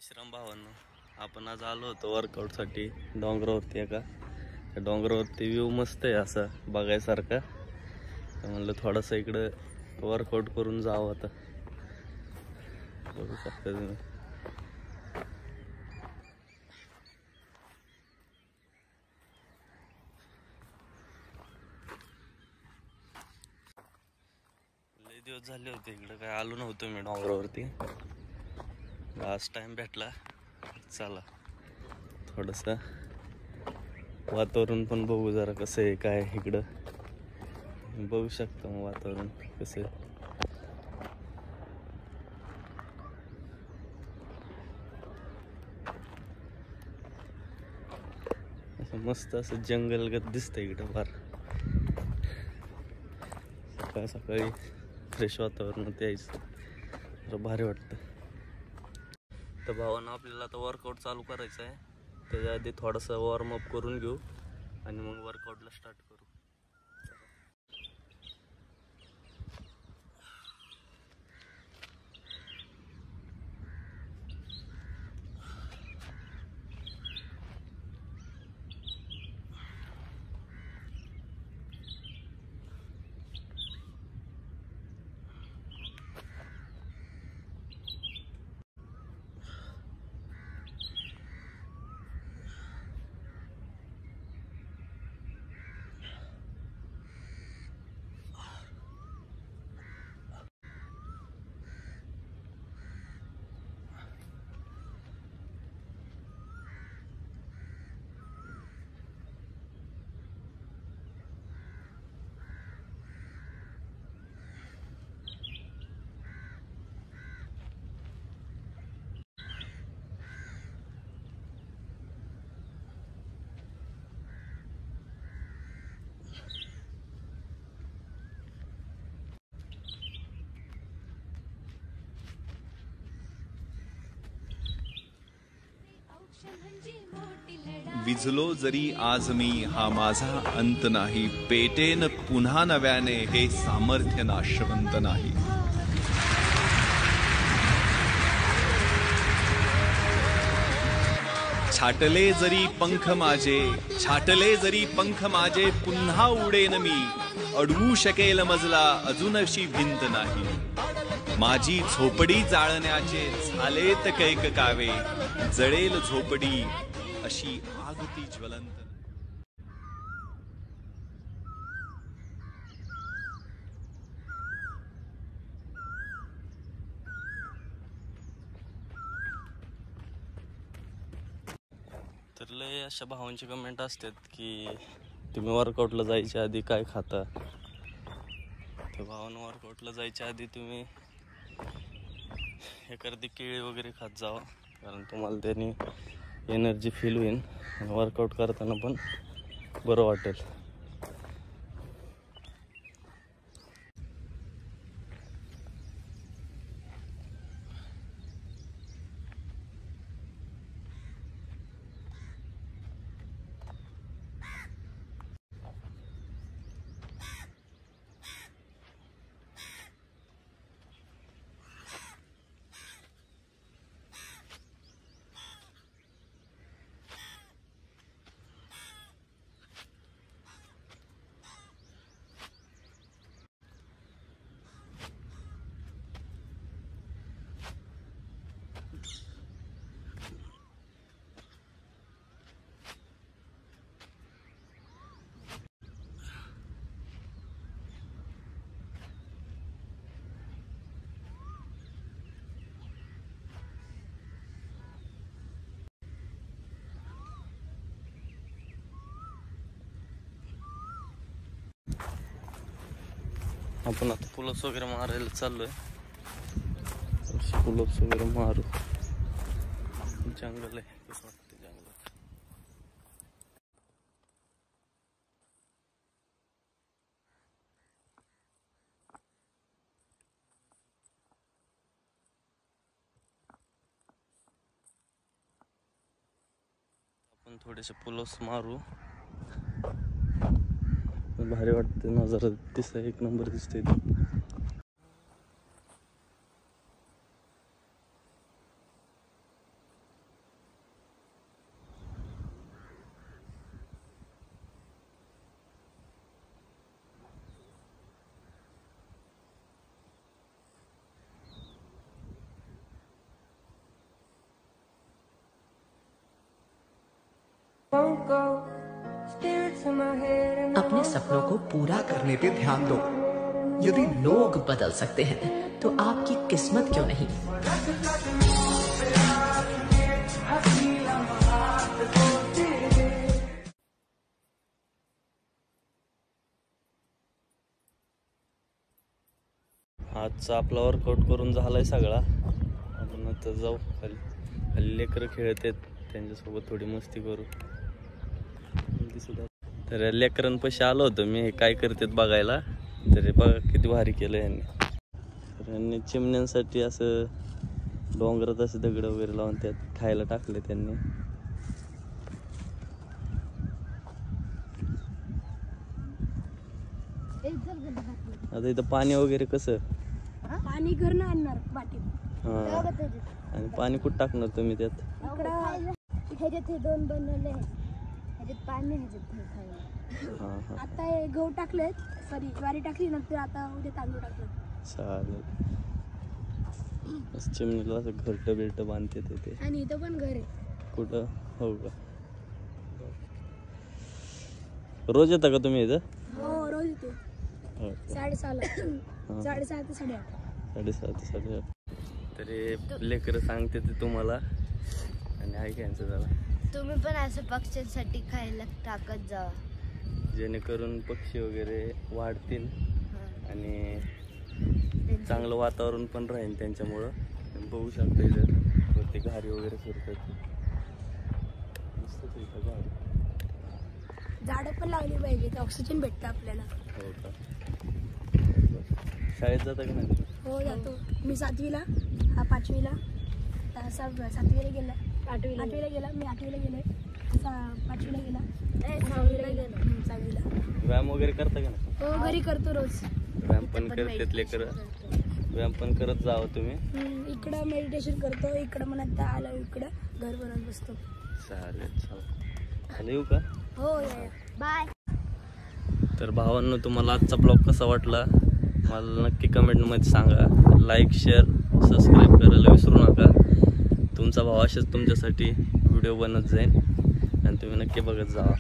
श्रीराम भावांनो, आपण आज आलो होतो वर्कआउटसाठी डोंगरावरती. एका त्या डोंगरावरती व्ह्यू मस्त आहे असा बघायसारखा. म्हणलं थोडासा इकडं वर्कआउट करून जावं. आता बघू शकता तुम्ही. लय दिवस झाले होते इकडं काय आलो नव्हतो मी डोंगरावरती. लास्ट टाइम भेटला. चला थोडंसं वातावरण पण बघू जरा कसं आहे काय इकडं. बघू शकता मग वातावरण कसं आहे. असं मस्त असं जंगलगत दिसतंय इकडं फार. सकाळ सकाळी फ्रेश वातावरणात यायचं जरा भारी वाटतं. तर भावानं आपल्याला आता वर्कआउट चालू करायचं आहे. त्याच्या आधी थोडासा वॉर्मअप करून घेऊ आणि मग वर्कआउटला स्टार्ट करू. विझलो जरी आज मी हा माझा अंत नाही, पेटेन पुन्हा नव्याने हे सामर्थ्य नाशवंत नाही. छाटले जरी पंख माझे, छाटले जरी पंख माझे, पुन्हा उडेन मी, अडवू शकेल मजला अजूनशी भिंत नाही. माझी झोपडी जाळण्याचे झालेत कैक कावे, जळेल झोपडी अशी आग ती ज्वलंत. तर लय अशा भावांची कमेंट असतात की तुम्ही वर्कआउटला जायच्या आधी काय खाता. तर भावानं वर्कआउटला जायच्या आधी तुम्ही एखादी केळी वगैरे खात जावं, कारण तुम्हाला त्याने एनर्जी फील होईल आणि वर्कआउट करताना पण बरं वाटेल. आपण आता पुलप्स वगैरे मारायला चाललोय. पुलप्स वगैरे मारू. जंगल आहे, कसं वाटतं जंगलात. आपण थोडेसे पुलप्स मारू. भारी वाटते नजारा दिसत, एक नंबर दिसते. अपने सपनों को पूरा करने पे ध्यान दो। यदि लोग बदल सकते हैं तो आपकी किस्मत क्यों नहीं। आजचा आपला वर्कआउट करून झालाय सगळा. आपण आता जाऊ खाली. खाली लेकरं खेळत आहेत, त्यांच्यासोबत थोडी मस्ती करू. तर लेकरांपाशी आलो होतो मी, हे काय करतात बघायला. तर बघा किती भारी केलं यांनी. तर यांनी चिमण्यांसाठी असं डोंगरात असे दगड वगैरे लावून त्यात खायला टाकले त्यांनी. आता इथं पाणी वगैरे कसं? पाणी घरनं आणणार बाटीत. हा, आणि पाणी कुठं टाकणार तुम्ही त्यात? ह्याच्यात हे दोन बनवले, ह्याच्यात पाणी, ह्याच्यात हे खायला. हा हा, आता हे गहू टाकलेत, सॉरी ज्वारी टाकली, नंतर आता उद्या तांदूळ टाकलं. चालेल. चिमणीला असं घरटं बिरटं बांधते ते. आणि इथं पण घर आहे. कुठं? हो का? रोज येता का तुम्ही इथं? हो, रोज येतो. हो का? 6:30 6:30 ते 8:30. 7:30 ते 8:30. तरी लेकरं सांगते ते तुम्हाला, आणि ऐकायचं जरा. तुम्ही पण असं पक्ष्यांसाठी खायला टाकत जा, जेणेकरून पक्षी वगैरे वाढतील आणि चांगलं वातावरण पण राहील त्यांच्यामुळं. बघू शकता इथं वरती घारी वगैरे फिरतात. मस्तच इथं घारी. झाडं पण लावली पाहिजे, ऑक्सिजन भेटतं आपल्याला. हो का? शाळेत जाता का नाही? हो, जातो. मी 7वीला, हा 5वीला, 7वीला गेला, 8वीला गेला, मी 8वीला गेले, 5वीला गेला, 6वीला गेला, 6वीला. व्यायाम वगैरे करता का नाही? हो, घरी करतो रोज. व्यायाम पण करतात लेकरं. व्यायाम पण करत जावं तुम्ही. इकडं मेडिटेशन करतो, इकडं म्हणत आलं, इकडं घर बनवत बसतो. चालेल चालेल. येऊ का? हो, या. बाय. तर भावांनो, तुम्हाला आजचा ब्लॉग कसा वाटला मला नक्की कमेंटमध्ये सांगा. लाईक, शेअर, सबस्क्राईब करायला विसरू नका. तुमचा भाव असेच तुमच्यासाठी व्हिडिओ बनत जाईल आणि तुम्ही नक्की बघत जावा.